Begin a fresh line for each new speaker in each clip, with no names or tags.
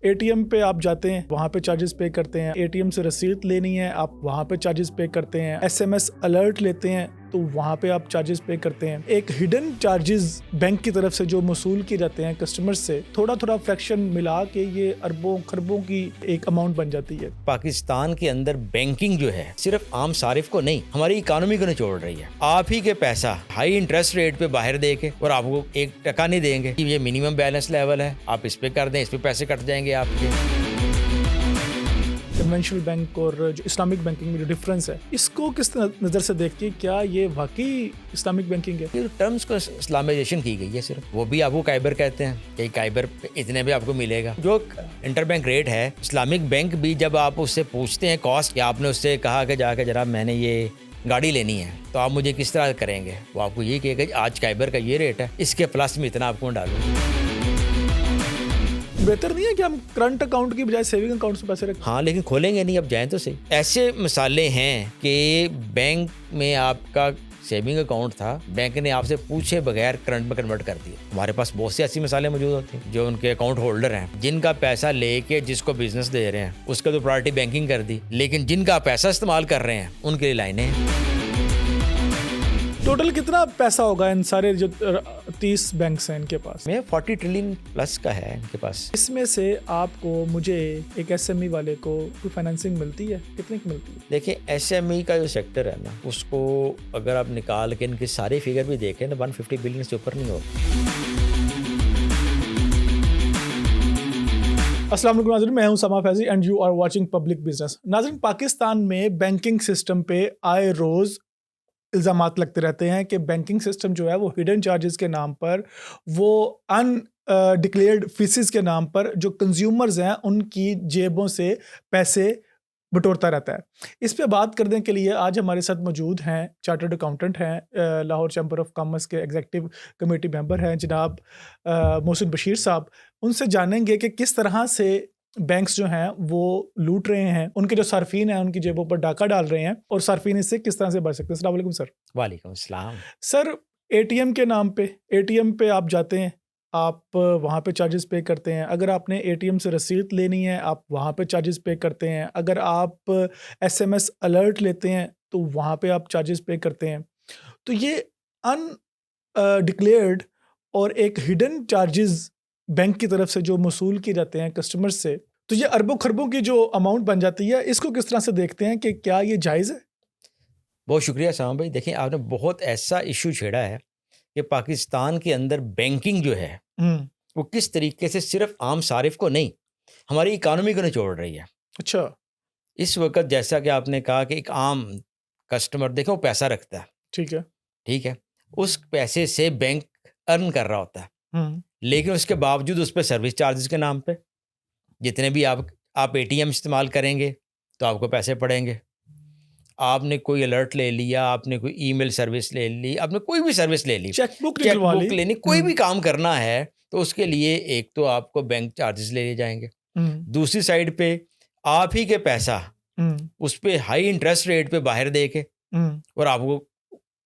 ATM पे आप जाते हैं, वहाँ पे चार्जेस पे करते हैं। एटीएम से रसीद लेनी है, आप वहाँ पे चार्जेस पे करते हैं। एसएमएस अलर्ट लेते हैं तो वहाँ पे आप चार्जेस पे करते हैं। एक हिडन चार्जेस बैंक की तरफ से जो वसूल किए जाते हैं कस्टमर से, थोड़ा थोड़ा फ्रैक्शन मिला के ये अरबों खरबों की एक अमाउंट बन जाती है।
पाकिस्तान के अंदर बैंकिंग जो है सिर्फ आम सारिफ को नहीं, हमारी इकोनॉमी को निचोड़ रही है। आप ही के पैसा हाई इंटरेस्ट रेट पे बाहर दे के और आपको 1 टका नहीं देंगे। ये मिनिमम बैलेंस लेवल है, आप इस पे कर दें, इस पे पैसे कट जाएंगे आपके।
कन्वेंशनल बैंक और जो इस्लामिक बैंकिंग में जो डिफरेंस है, इसको किस नज़र से देखती है? क्या ये वाकई इस्लामिक बैंकिंग है?
ये टर्म्स को इस्लामाइजेशन की गई है सिर्फ, वो भी आपको काइबर कहते हैं कि काइबर इतने में आपको मिलेगा। जो इंटरबैंक रेट है, इस्लामिक बैंक भी जब आप उससे पूछते हैं कॉस्ट, कि आपने उससे कहा कि जाकर जनाब मैंने ये गाड़ी लेनी है तो आप मुझे किस तरह करेंगे, वो आपको ये कहेगा आज काइबर का ये रेट है, इसके प्लस में इतना आपको डालूंगा।
बेहतर नहीं है कि हम करंट अकाउंट की बजाय सेविंग अकाउंट से पैसे रखें?
हाँ, लेकिन खोलेंगे नहीं, अब जाएं तो सही। ऐसे मिसालें हैं कि बैंक में आपका सेविंग अकाउंट था, बैंक ने आपसे पूछे बगैर करंट में कन्वर्ट कर दिया। हमारे पास बहुत सी ऐसी मिसालें मौजूद होती हैं जो उनके अकाउंट होल्डर हैं, जिनका पैसा लेके जिसको बिजनेस दे रहे हैं उसका तो प्रायोरिटी बैंकिंग कर दी, लेकिन जिनका पैसा इस्तेमाल कर रहे हैं उनके लिए लाइनें हैं।
टोटल कितना पैसा होगा इन सारे जो 30 बैंक्स हैं इनके पास?
में 40 ट्रिलियन प्लस का है इनके पास।
इसमें से आपको, मुझे, एक एसएमई वाले को कोई फाइनेंसिंग मिलती है? कितने की मिलती है?
देखिए, एसएमई का जो सेक्टर है ना, उसको अगर आप निकाल के इनके सारे फिगर भी देखें तो 150 बिलियन से ऊपर नहीं होगा।
अस्सलाम वालेकुम नाज़रीन, मैं हूं Sama Faizi and you are watching public business. नाज़रीन, पाकिस्तान में बैंकिंग सिस्टम पे आए रोज़ इल्ज़ामात लगते रहते हैं कि बैंकिंग सिस्टम जो है वो हिडन चार्जेस के नाम पर, वो डिक्लेयर्ड फीसिस के नाम पर जो कंज्यूमर्स हैं उनकी जेबों से पैसे बटोरता रहता है। इस पे बात करने के लिए आज हमारे साथ मौजूद हैं चार्टर्ड अकाउंटेंट हैं, लाहौर चैम्बर ऑफ कॉमर्स के एग्जीक्यूटिव कमेटी मेंबर हैं जनाब मोहसिन बशीर साहब। उनसे जानेंगे कि किस तरह से बैंक्स जो हैं वो लूट रहे हैं, उनके जो सार्फिन हैं उनकी जेबों पर डाका डाल रहे हैं और सार्फिन इससे किस तरह से बच सकते हैं। अस्सलाम वालेकुम सर।
वालेकुम अस्सलाम।
सर, एटीएम के नाम पे, एटीएम पे आप जाते हैं, आप वहाँ पे चार्जेस पे करते हैं। अगर आपने एटीएम से रसीद लेनी है, आप वहाँ पे चार्जेस पे करते हैं। अगर आप एसएमएस अलर्ट लेते हैं तो वहाँ पे आप चार्जेस पे करते हैं। तो ये अन डिक्लेयर्ड और एक हिडन चार्जेस बैंक की तरफ से जो वसूल किए जाते हैं कस्टमर से, तो ये अरबों खरबों की जो अमाउंट बन जाती है, इसको किस तरह से देखते हैं कि क्या ये जायज़ है?
बहुत शुक्रिया सामा भाई। देखिए, आपने बहुत ऐसा इशू छेड़ा है कि पाकिस्तान के अंदर बैंकिंग जो है वो किस तरीके से सिर्फ आम सारिफ को नहीं, हमारी इकोनॉमी को निचोड़ रही है।
अच्छा।
इस वक्त जैसा कि आपने कहा कि एक आम कस्टमर, देखो, वो पैसा रखता है,
ठीक है।
ठीक है, उस पैसे से बैंक अर्न कर रहा होता है, लेकिन उसके बावजूद उस पर सर्विस चार्जेस के नाम पे जितने भी आप एटीएम इस्तेमाल करेंगे तो आपको पैसे पड़ेंगे। आपने कोई अलर्ट ले लिया, आपने कोई ईमेल सर्विस ले ली, आपने कोई भी सर्विस ले ली,
चेकबुक
लेनी, कोई भी काम करना है तो उसके लिए एक तो आपको बैंक चार्जेस ले जाएंगे, दूसरी साइड पे आप ही के पैसा उस पे हाई इंटरेस्ट रेट पे बाहर दे के और आपको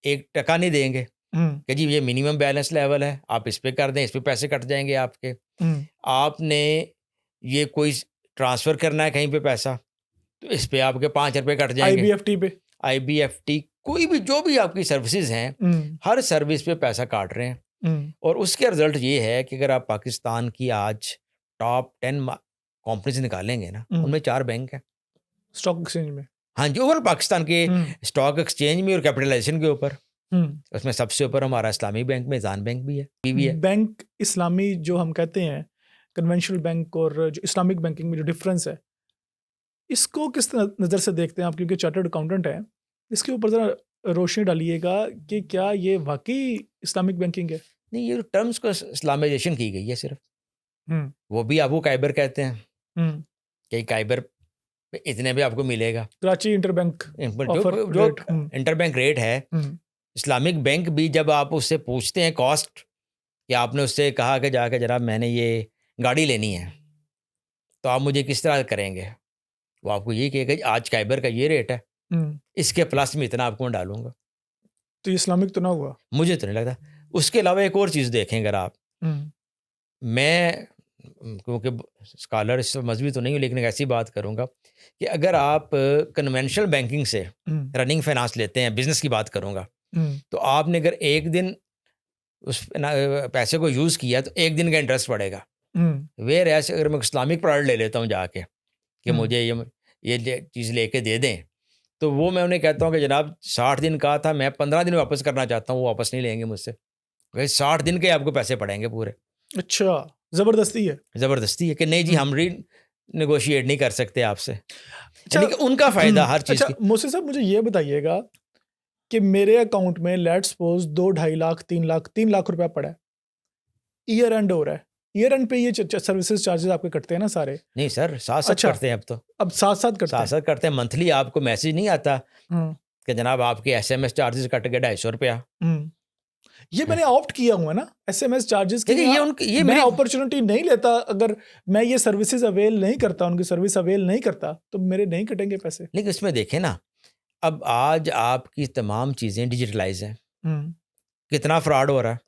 1 टका नहीं देंगे कि जी ये मिनिमम बैलेंस लेवल है, आप इस पे कर दें, इस पे पैसे कट जाएंगे आपके। आपने ये कोई ट्रांसफ़र करना है कहीं पे पैसा तो इस पे आपके 5 रुपये कट जाएंगे। आईबीएफटी कोई भी जो भी आपकी सर्विसेज हैं, हर सर्विस पे पैसा काट रहे हैं। और उसके रिजल्ट ये है कि अगर आप पाकिस्तान की आज टॉप 10 कंपनीज निकालेंगे ना, उनमें 4 बैंक हैं
स्टॉक एक्सचेंज में।
हाँ जी, ओवरऑल पाकिस्तान के स्टॉक एक्सचेंज में और कैपिटलाइजेशन के ऊपर, उसमें सबसे ऊपर हमारा इस्लामी बैंक में ज़ान बैंक भी है।
बैंक इस्लामी जो हम कहते हैं, कन्वेंशनल बैंक और जो इस्लामिक बैंकिंग में जो डिफरेंस है, इसको किस नज़र से देखते हैं आप, क्योंकि चार्टर्ड अकाउंटेंट हैं? इसके ऊपर ज़रा रोशनी डालिएगा कि क्या ये वाकई इस्लामिक बैंकिंग है?
नहीं, ये टर्म्स को इस्लामाइजेशन की गई है सिर्फ, वो भी आपको काइबर कहते हैं कि काइबर इतने में आपको मिलेगा।
कराची इंटरबैंक
जो इंटरबैंक रेट है, इस्लामिक बैंक भी जब आप उससे पूछते हैं कॉस्ट, कि आपने उससे कहा कि जाकर जनाब मैंने ये गाड़ी लेनी है तो आप मुझे किस तरह करेंगे, वो आपको ये कहेगा आज काइबर का ये रेट है, इसके प्लस में इतना आपको डालूंगा।
तो ये इस्लामिक तो ना हुआ?
मुझे तो नहीं लगता। उसके अलावा एक और चीज़ देखें अगर आप, मैं क्योंकि स्कॉलर इस मजहबी तो नहीं हूँ, लेकिन एक ऐसी बात करूँगा कि अगर आप कन्वेंशनल बैंकिंग से रनिंग फाइनेंस लेते हैं, बिजनेस की बात करूँगा, तो आपने अगर एक दिन उस पैसे को यूज़ किया तो एक दिन का इंटरेस्ट पड़ेगा। वेयर ऐसे अगर मैं इस्लामिक प्रोडक्ट ले लेता हूँ जाके कि मुझे ये चीज़ लेके दे दें, तो वो मैं उन्हें कहता हूँ कि जनाब 60 दिन का था, मैं 15 दिन में वापस करना चाहता हूँ, वो वापस नहीं लेंगे मुझसे। भाई 60 दिन के आपको पैसे पड़ेंगे पूरे।
अच्छा, ज़बरदस्ती है।
ज़बरदस्ती है कि नहीं जी हम नेगोशिएट नहीं कर सकते आपसे।
अच्छा,
यानी कि उनका फ़ायदा हर चीज़
अच्छा
की।
मोसी साहब मुझे ये बताइएगा कि मेरे अकाउंट में लेट्स सपोज 2-2.5 लाख 3 लाख रुपया पड़ा है, ईयर एंड हो रहा है, ईयर एंड पे ये सर्विसेज चार्जेस आपके कटते हैं ना सारे?
नहीं सर, साथ-साथ
अच्छा,
करते हैं अब तो।
अब साथ-साथ करते हैं।
साथ-साथ करते हैं, मंथली आपको मैसेज नहीं आता कि जनाब आपके एसएमएस चार्जेस कट गए ₹250।
ये मैंने ऑप्ट किया हुआ है ना एसएमएस चार्जेस की।
देखिए ये
मैं
मेरी
अपॉर्चुनिटी नहीं लेता, अगर मैं ये सर्विसेज अवेल नहीं करता, उनकी सर्विस अवेल नहीं करता, तो मेरे नहीं कटेंगे पैसे।
लेकिन इसमें देखें ना, अब आज आपकी तमाम चीज़ें डिजिटलाइज़ हैं, कितना फ्रॉड हो रहा है।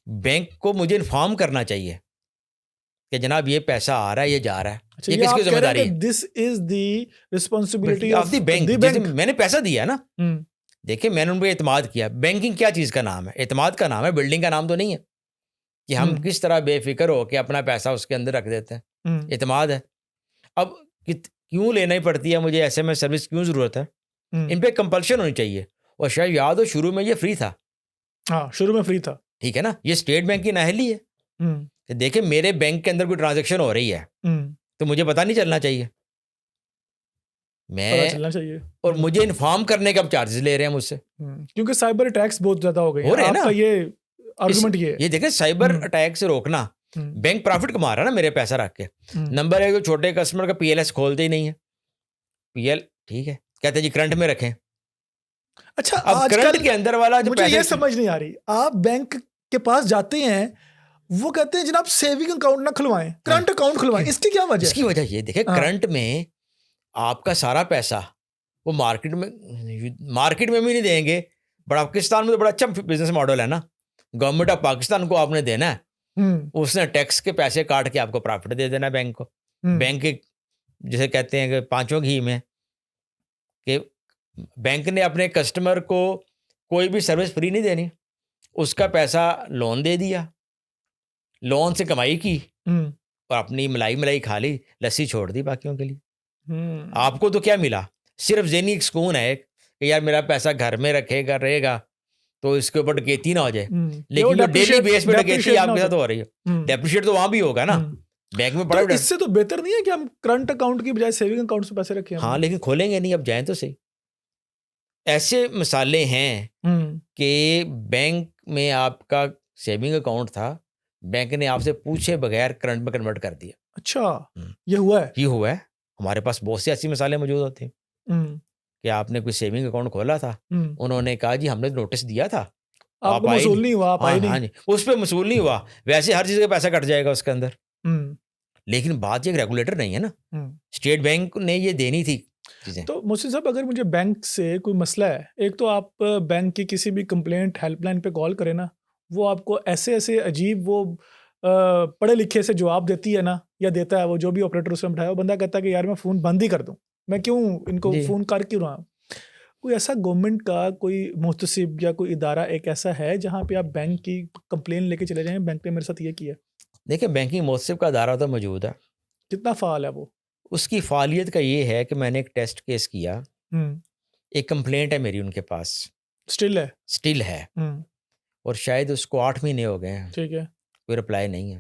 बैंक को मुझे इन्फॉर्म करना चाहिए कि जनाब ये पैसा आ रहा है, ये जा रहा है।
अच्छा,
ये
ये
किसकी
आप कह रहे
ज़िम्मेदारी
हैं
है?
कि this is the responsibility
of the bank.
The
जैसे
बैंक।
मैंने पैसा दिया ना, देखिए मैंने उन पे एतमाद किया। बैंकिंग क्या चीज़ का नाम है? एतमाद का नाम है, बिल्डिंग का नाम तो नहीं है कि हम किस तरह बेफिक्र हो के अपना पैसा उसके अंदर रख देते हैं। एतमाद है। अब क्यों लेना ही पड़ती है मुझे एसएमएस सर्विस, क्यों ज़रूरत है? इन पे कंपल्शन होनी चाहिए। और शायद याद हो शुरू में ये फ्री था।
हाँ, शुरू में फ्री था।
ठीक है ना, ये स्टेट बैंक की नाअहली है कि देखिए मेरे बैंक के अंदर कोई ट्रांजैक्शन हो रही है तो मुझे पता नहीं चलना चाहिए,
पता
मैं
चलना चाहिए।
और मुझे इन्फॉर्म करने का चार्जेस ले रहे हैं मुझसे।
क्योंकि साइबर अटैक्स बहुत ज्यादा हो गए
हो रहे हैं
आपका
ना,
ये आर्गुमेंट ये
ये देखें साइबर अटैक से रोकना, बैंक प्रॉफिट कमा रहा है ना मेरे पैसा रख के। नंबर है, छोटे कस्टमर का पीएलएस खोलते ही नहीं है। पीएल ठीक है, कहते हैं जी करंट में रखें।
अच्छा,
अब करंट के अंदर वाला जो
मुझे
पैसे
ये समझ नहीं आ रही, आप बैंक के पास जाते हैं, वो कहते हैं जनाब सेविंग अकाउंट ना खुलवाएं, करंट अकाउंट खुलवाएं, इसकी क्या वजह?
इसकी वजह ये देखें, करंट में आपका सारा पैसा वो मार्केट में भी नहीं देंगे। बड़ा पाकिस्तान में तो बड़ा अच्छा बिजनेस मॉडल है ना, गवर्नमेंट ऑफ पाकिस्तान को आपने देना है, उसने टैक्स के पैसे काट के आपको प्रॉफिट दे देना बैंक को। बैंक के जैसे कहते हैं कि पांचों घी में कि बैंक ने अपने कस्टमर को कोई भी सर्विस फ्री नहीं देनी, उसका पैसा लोन दे दिया, लोन से कमाई की और अपनी मलाई खा ली, लस्सी छोड़ दी बाकियों के लिए। आपको तो क्या मिला? सिर्फ ज़हनी एक सुकून है कि यार मेरा पैसा घर में रखेगा रहेगा तो इसके ऊपर डकैती ना हो जाए। लेकिन जो डेली बेस पे डकैती आपके साथ हो रही है, डेप्रिशिएट तो वहां भी होगा ना। बैंक में बड़ा
इससे तो बेहतर नहीं है कि हम करंट अकाउंट की बजाय सेविंग अकाउंट से पैसे रखें?
हाँ, लेकिन खोलेंगे नहीं, अब जाएं तो सही। ऐसे मिसालें हैं कि बैंक में आपका सेविंग अकाउंट था, बैंक ने आपसे पूछे बगैर करंट में कन्वर्ट कर दिया।
अच्छा, ये हुआ है?
ये हुआ है, हमारे पास बहुत सी ऐसी मिसालें मौजूद होती हैं कि आपने कोई सेविंग अकाउंट खोला था, उन्होंने कहा जी हमने नोटिस दिया था,
आपको मसूल नहीं हुआ, आप आए नहीं।
हाँ जी, उस पर मसूल नहीं हुआ, वैसे हर चीज़ का पैसा कट जाएगा उसके अंदर। लेकिन बात ये रेगुलेटर नहीं है ना, स्टेट बैंक ने ये देनी थी चीजें।
तो मोहसिन साहब, अगर मुझे बैंक से कोई मसला है, एक तो आप बैंक की किसी भी कंप्लेंट हेल्पलाइन पे कॉल करें ना, वो आपको ऐसे ऐसे अजीब वो पढ़े लिखे से जवाब देती है ना, या देता है, वो जो भी ऑपरेटर उसने बैठाया, वो बंदा कहता है कि यार मैं फ़ोन बंद ही कर दूं, मैं क्यों इनको फ़ोन कर क्यों रहा हूँ। कोई ऐसा गवर्नमेंट का कोई मुहतसिब या कोई इदारा एक ऐसा है जहाँ पे आप बैंक की कंप्लेन लेके चले जाएं, बैंक ने मेरे साथ ये किया?
देखिए, बैंकिंग मुहतसिब का इदारा तो मौजूद है।
कितना फ़ाल है वो? उसकी
फ़ालियत का ये है कि मैंने एक टेस्ट केस किया, एक कंप्लेंट है मेरी उनके पास, स्टिल है और शायद उसको 8 महीने हो गए हैं,
ठीक है,
कोई रिप्लाई नहीं है।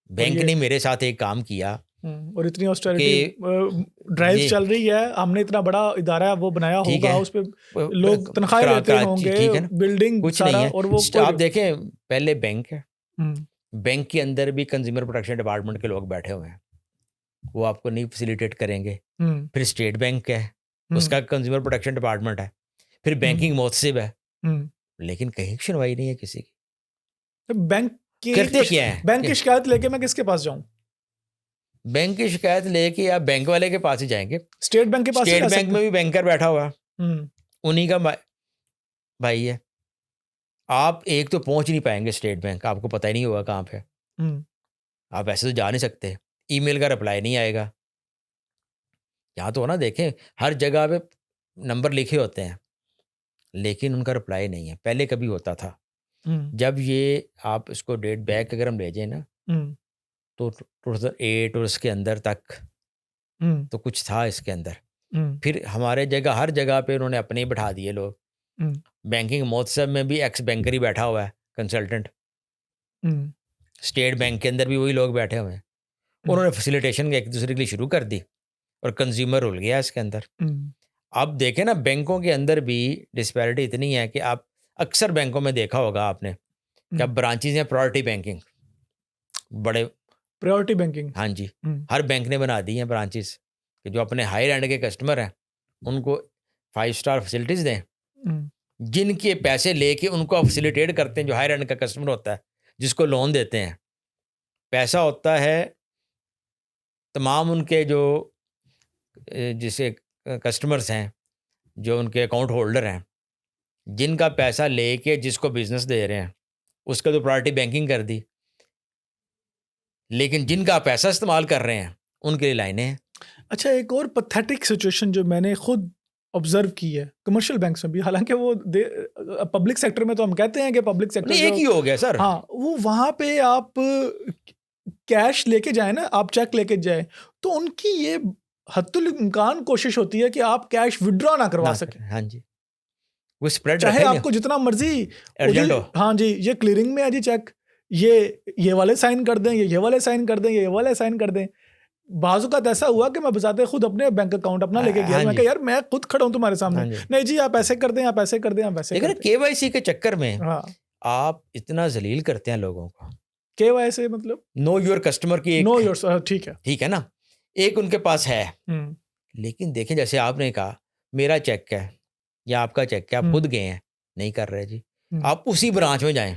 बैंक ने मेरे साथ एक काम किया
और इतनी ऑस्टेरिटी ड्राइव चल रही है, हमने इतना बड़ा इदारा है वो बनाया होगा, उस पे लोग तनख्वाह लेते होंगे, बिल्डिंग
कुछ
सारा,
नहीं है।
और वो
आप देखें, पहले बैंक है, बैंक के अंदर भी कंज्यूमर प्रोटेक्शन डिपार्टमेंट के लोग बैठे हुए हैं, वो आपको नहीं फैसिलिटेट करेंगे। फिर स्टेट बैंक है, उसका कंज्यूमर प्रोटेक्शन डिपार्टमेंट है, फिर बैंकिंग मुहतसिब है, लेकिन कहीं सुनवाई नहीं है किसी की।
बैंक
करते क्या है?
बैंक की शिकायत लेके मैं किसके पास जाऊं? बैंक
की शिकायत लेके आप बैंक वाले के पास ही जाएंगे।
स्टेट बैंक के पास?
स्टेट बैंक में भी बैंकर बैठा हुआ, उन्हीं का भाई है। आप एक तो पहुंच नहीं पाएंगे स्टेट बैंक, आपको पता ही नहीं होगा कहाँ पे। आप ऐसे तो जा नहीं सकते, ईमेल का रिप्लाई नहीं आएगा। यहाँ तो ना देखें, हर जगह पे नंबर लिखे होते हैं लेकिन उनका रिप्लाई नहीं है। पहले कभी होता था, जब ये आप इसको डेट बैक अगर हम ले जाए ना, तो 2008 और उसके अंदर तक तो कुछ था इसके अंदर। फिर हमारे जगह हर जगह पे उन्होंने अपने ही बैठा दिए लोग। बैंकिंग महोत्सव में भी एक्स बैंकर ही बैठा हुआ है, कंसल्टेंट। स्टेट बैंक के अंदर भी वही लोग बैठे हुए हैं। उन्होंने फैसिलिटेशन एक दूसरे के लिए शुरू कर दी और कंज्यूमर रुल गया इसके अंदर। अब देखें ना, बैंकों के अंदर भी डिस्पैरिटी इतनी है कि आप अक्सर बैंकों में देखा होगा आपने कि अब ब्रांचेज हैं प्रायोरिटी बैंकिंग, बड़े
प्रायोरिटी बैंकिंग,
हाँ जी, हर बैंक ने बना दी हैं ब्रांचेस कि जो अपने हायर एंड के कस्टमर हैं उनको 5 स्टार फैसिलिटीज़ दें, जिनके पैसे लेके उनको फैसिलिटेट करते हैं। जो हायर एंड का कस्टमर होता है, जिसको लोन देते हैं, पैसा होता है तमाम उनके जो जिसे कस्टमर्स हैं, जो उनके अकाउंट होल्डर हैं, जिनका पैसा लेके जिसको बिजनेस दे रहे हैं, उसका तो प्रायोरिटी बैंकिंग कर दी। लेकिन जिनका पैसा इस्तेमाल कर रहे हैं उनके लिए लाइनें हैं।
अच्छा, एक और पैथेटिक सिचुएशन जो मैंने खुद ऑब्जर्व की है कमर्शियल बैंक्स में भी, हालांकि वो पब्लिक सेक्टर में तो हम कहते हैं कि पब्लिक सेक्टर
नहीं, एक ही हो गया सर।
हाँ, वो वहाँ पे आप कैश लेके जाए ना, आप चेक लेके जाए, तो उनकी ये हद्दुल इम्कान कोशिश होती है कि आप कैश विड्रॉ ना करवा सके।
हाँ जी, वो स्प्रेड
चाहे आपको जितना मर्जी
अर्जेंट हो।
हाँ जी, ये क्लियरिंग में है जी चेक, ये वाले साइन कर दें, ये वाले साइन कर दें, ये वाले साइन कर दें। बाजू का ऐसा हुआ कि मैं बजाते खुद अपने बैंक अकाउंट अपना लेके गया, मैं कहा यार मैं खुद खड़ा हूं तुम्हारे सामने, नहीं जी आप ऐसे कर दें, आप ऐसे कर दें, आप ऐसे कर दें।
केवाईसी के चक्कर में आप इतना जलील करते हैं लोगों को।
केवाईसी मतलब
नो योर कस्टमर की एक,
नो योर, ठीक है ना,
एक उनके पास है। लेकिन देखें, जैसे आपने कहा मेरा चेक है या आपका चेक है, आप खुद गए हैं, नहीं कर रहे जी, आप उसी ब्रांच में जाएं।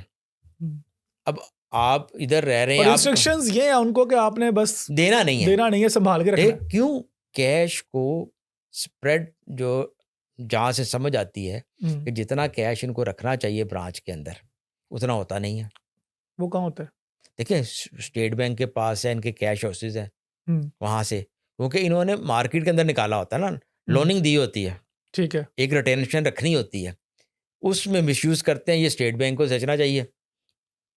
अब आप इधर रह रहे हैं,
इंस्ट्रक्शंस ये है उनको कि आपने बस
देना नहीं है,
संभाल के रखना है।
क्यों? कैश को स्प्रेड जो जहाँ से समझ आती है कि जितना कैश इनको रखना चाहिए ब्रांच के अंदर उतना होता नहीं है।
वो कहाँ होता है?
देखिए, स्टेट बैंक के पास है, इनके कैश हाउसेज हैं, वहाँ से, क्योंकि इन्होंने मार्केट के अंदर निकाला होता है ना, लोनिंग दी होती है,
ठीक है,
एक रिटेंशन रखनी होती है, उसमें मिसयूज करते हैं। ये स्टेट बैंक को सोचना चाहिए।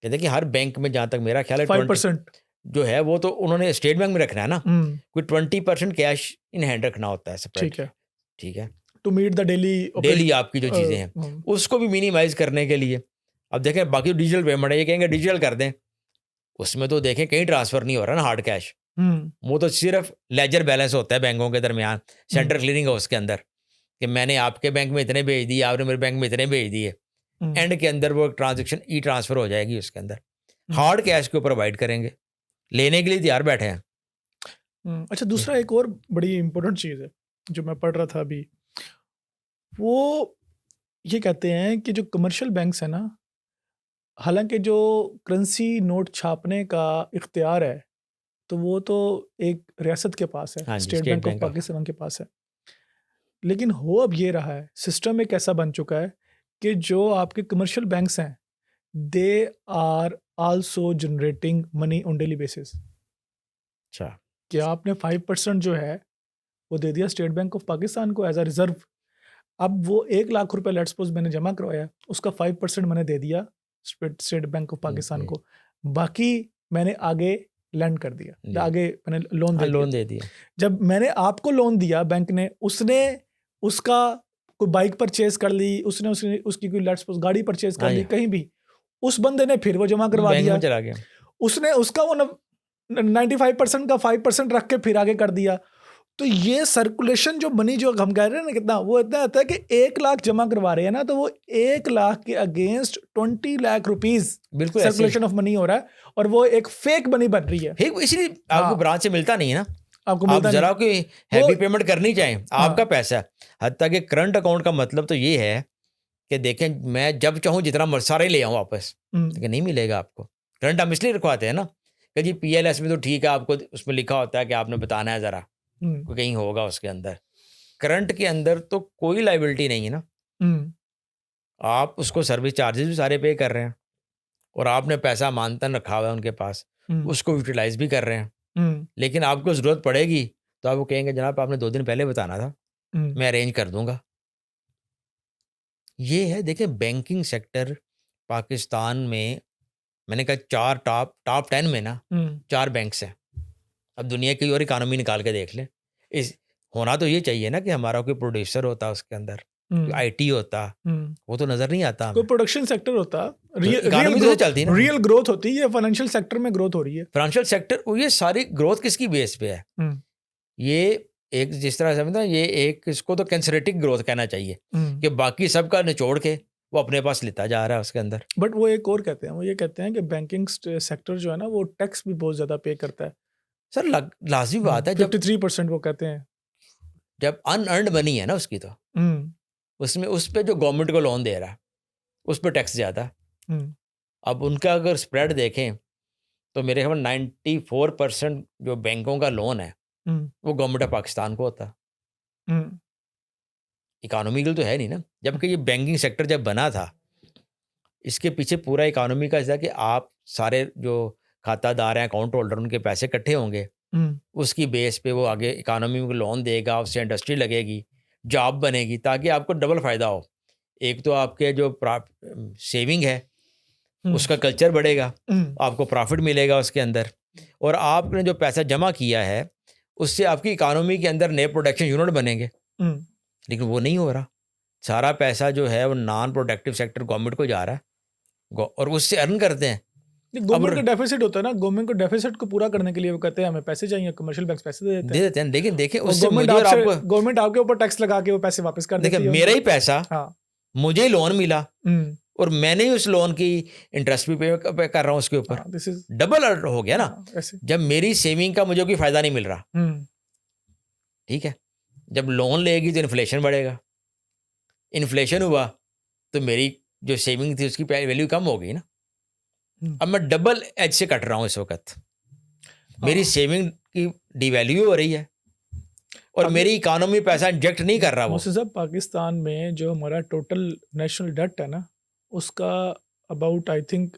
कहते हैं कि हर बैंक में, जहाँ तक मेरा ख्याल है,
5%
जो है वो तो उन्होंने स्टेट बैंक में रखना है ना, कोई 20% कैश इन हैंड रखना होता है सेपरेट। ठीक है,
टू मीट द डेली
आपकी जो चीज़ें हैं उसको भी मिनिमाइज करने के लिए। अब देखें बाकी डिजिटल पेमेंट है, ये कहेंगे डिजिटल कर दें, उसमें तो देखें कहीं ट्रांसफर नहीं हो रहा ना हार्ड कैश, वो तो सिर्फ लेजर बैलेंस होता है बैंकों के दरमियान, सेंट्रल क्लियरिंग हाउस के अंदर, कि मैंने आपके बैंक में इतने भेज दिए, आपने मेरे बैंक में इतने भेज दिए, एंड के अंदर वो ट्रांजेक्शन ई ट्रांसफर हो जाएगी उसके अंदर। हार्ड कैश को प्रोवाइड करेंगे, लेने के लिए तैयार बैठे हैं।
अच्छा, दूसरा एक और बड़ी इंपॉर्टेंट चीज़ है जो मैं पढ़ रहा था अभी, वो ये कहते हैं कि जो कमर्शियल बैंक्स हैं ना, हालांकि जो करेंसी नोट छापने का इख्तियार है तो वो तो एक रियासत के पास है, स्टेट बैंक ऑफ पाकिस्तान के पास है, लेकिन हो अब ये रहा है, सिस्टम एक ऐसा बन चुका है कि जो आपके कमर्शियल बैंक्स हैं, they are also generating money on daily basis.
अच्छा,
कि आपने 5% जो है वो दे दिया स्टेट बैंक ऑफ पाकिस्तान को एज अ रिजर्व। अब वो 1 लाख रुपए लेट्स सपोज मैंने जमा करवाया, उसका 5% मैंने दे दिया स्टेट बैंक ऑफ पाकिस्तान को, बाकी मैंने आगे लैंड कर दिया, आगे मैंने लोन दे दिया। जब मैंने आपको लोन दिया बैंक ने, उसने उसका कोई बाइक परचेज कर ली, उसने उसकी कोई लेट्स सपोज गाड़ी परचेज कर ली कहीं भी, उस बंदे ने फिर वो जमा करवा दिया,
चला गया, उसने
उसका वो 95% का 5% रख के फिर आगे कर दिया। तो ये सर्कुलेशन जो मनी जो हम कह रहे हैं ना कितना, वो इतना आता है कि 1 लाख जमा करवा रहे हैं ना, तो वो 1 लाख के अगेंस्ट 20 लाख रुपीस बिल्कुल सर्कुलेशन ऑफ मनी हो रहा है, और वो एक फेक मनी बन रही है।
इसलिए आपको ब्रांच से मिलता नहीं है ना,
आप
जरा कोई हैवी पेमेंट करनी चाहिए, आपका पैसा। हत्ता कि करंट अकाउंट का मतलब तो ये है कि देखें मैं जब चाहूँ जितना सारे ले आऊँ वापस, लेकिन नहीं मिलेगा आपको। करंट हम इसलिए रखवाते हैं ना कि जी PLS में तो ठीक है, आपको उसमें लिखा होता है कि आपने बताना है ज़रा, कहीं होगा उसके अंदर। करंट के अंदर तो कोई लाइबिलिटी नहीं है ना, आप उसको सर्विस चार्जेस भी सारे पे कर रहे हैं और आपने पैसा मानतन रखा हुआ है उनके पास, उसको यूटिलाइज भी कर रहे हैं, लेकिन आपको ज़रूरत पड़ेगी तो आपको कहेंगे जनाब आपने 2 दिन पहले बताना था, मैं अरेंज कर दूंगा। ये है, देखिए बैंकिंग सेक्टर पाकिस्तान में, मैंने कहा 4 टॉप 10 में ना 4 बैंक्स हैं। अब दुनिया की और इकानमी निकाल के देख लें, इस होना तो ये चाहिए ना कि हमारा कोई प्रोड्यूसर होता उसके अंदर, आईटी होता, वो तो नजर नहीं आता।
कोई प्रोडक्शन सेक्टर होता,
इकानमी तो चलती ना,
रियल ग्रोथ होती है। फाइनेंशियल सेक्टर में ग्रोथ हो रही है।
फाइनेंशियल सेक्टर, ये सारी ग्रोथ किसकी बेस पे है? ये एक जिस तरह से समझना, ये एक इसको तो कैंसरेटिक ग्रोथ कहना चाहिए कि बाकी सबका निचोड़ के वो अपने पास लेता जा रहा है उसके अंदर।
बट वो एक और कहते हैं, वो ये कहते हैं कि बैंकिंग सेक्टर जो है ना वो टैक्स भी बहुत ज्यादा पे करता है।
सर लाजमी बात है,
53% वो कहते हैं
जब अनअर्न्ड मनी है ना उसकी, तो उसमें उस पे जो गवर्नमेंट को लोन दे रहा है उस पर टैक्स ज़्यादा। अब उनका अगर स्प्रेड देखें तो मेरे ख्याल 94% जो बैंकों का लोन है वो गवर्नमेंट ऑफ पाकिस्तान को होता है। इकोनॉमिकल तो है नहीं ना, जबकि ये बैंकिंग सेक्टर जब बना था इसके पीछे पूरा इकोनॉमी का था कि आप सारे जो खातादार हैं, अकाउंट होल्डर, उनके पैसे इकट्ठे होंगे, उसकी बेस पे वो आगे इकोनॉमी में लोन देगा, उससे इंडस्ट्री लगेगी, जॉब बनेगी, ताकि आपको डबल फ़ायदा हो। एक तो आपके जो सेविंग है उसका कल्चर बढ़ेगा, आपको प्रॉफिट मिलेगा उसके अंदर, और आपने जो पैसा जमा किया है उससे आपकी इकोनॉमी के अंदर नए प्रोडक्शन यूनिट बनेंगे। लेकिन वो नहीं हो रहा, सारा पैसा जो है वो नॉन प्रोडक्टिव सेक्टर गवर्नमेंट को जा रहा है और उससे अर्न करते हैं।
गवर्नमेंट का डेफिसिट होता है ना, गवर्नमेंट को डेफिसिट को पूरा करने के लिए वो कहते हैं हमें पैसे चाहिए, कमर्शियल बैंक पैसे दे देते हैं।
लेकिन देखिए उससे मुझे और आपको
गवर्नमेंट आपके ऊपर टैक्स लगा के वो पैसे वापस कर देती है।
देखिए मेरा ही पैसा, मुझे ही लोन मिला और मैंने ही उस लोन की इंटरेस्ट भी पे कर रहा हूँ उसके ऊपर, डबल हो गया ना। जब मेरी सेविंग का मुझे कोई फायदा नहीं मिल रहा, ठीक है, जब लोन लेगी तो इन्फ्लेशन बढ़ेगा, इन्फ्लेशन हुआ तो मेरी जो सेविंग थी उसकी वैल्यू कम हो गई ना। अब मैं डबल एज से कट रहा हूँ इस वक्त, मेरी सेविंग की डिवैल्यू हो रही है और मेरी इकोनॉमी पैसा इंजेक्ट नहीं कर रहा। वो
साहब पाकिस्तान में जो हमारा टोटल नेशनल डेट है ना उसका about I think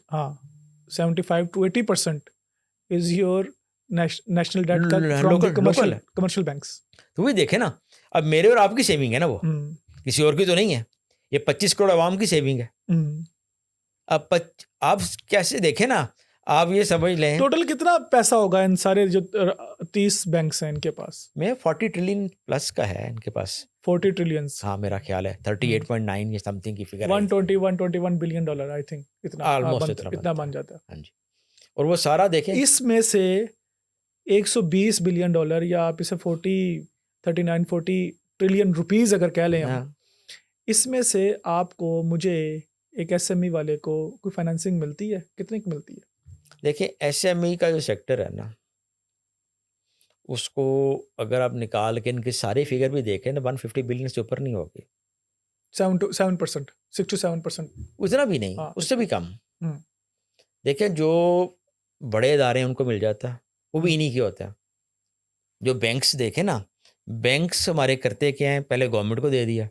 75 to 80% is your national debt का फ्रॉम कमर्शियल बैंक्स।
तो वही देखे ना, अब मेरे और आपकी सेविंग है ना, वो किसी और की तो नहीं है, ये 25 करोड़ आवाम की सेविंग है। अब आप कैसे देखें ना, आप ये समझ लें
टोटल कितना पैसा होगा इन सारे जो 30 बैंक्स हैं इनके पास में?
40 ट्रिलियन प्लस का है इनके पास।
40 ट्रिलियन,
हाँ मेरा ख्याल है 38.9 या समथिंग की figure,
121 billion dollar I think, इतना इतना बन जाता है।
हाँ जी, और वो सारा देखें,
इसमें से 120 बिलियन डॉलर या आप इसे 40 ट्रिलियन रुपीस अगर कह लें हम, इसमें से आपको मुझे एक एसएमई वाले को कोई फाइनेंसिंग मिलती है? कितने की मिलती है?
देखिए एसएमई का जो सेक्टर है ना, उसको अगर आप निकाल के इनके सारे फिगर भी देखें ना 150 बिलियन से ऊपर नहीं होगी।
7%, 6 to 7%,
उतना भी नहीं, उससे भी कम। देखें जो बड़े इदारे हैं उनको मिल जाता है, वो भी इन्हीं के होता है। जो बैंक्स देखें ना, बैंक्स हमारे करते क्या हैं, पहले गवर्नमेंट को दे दिया,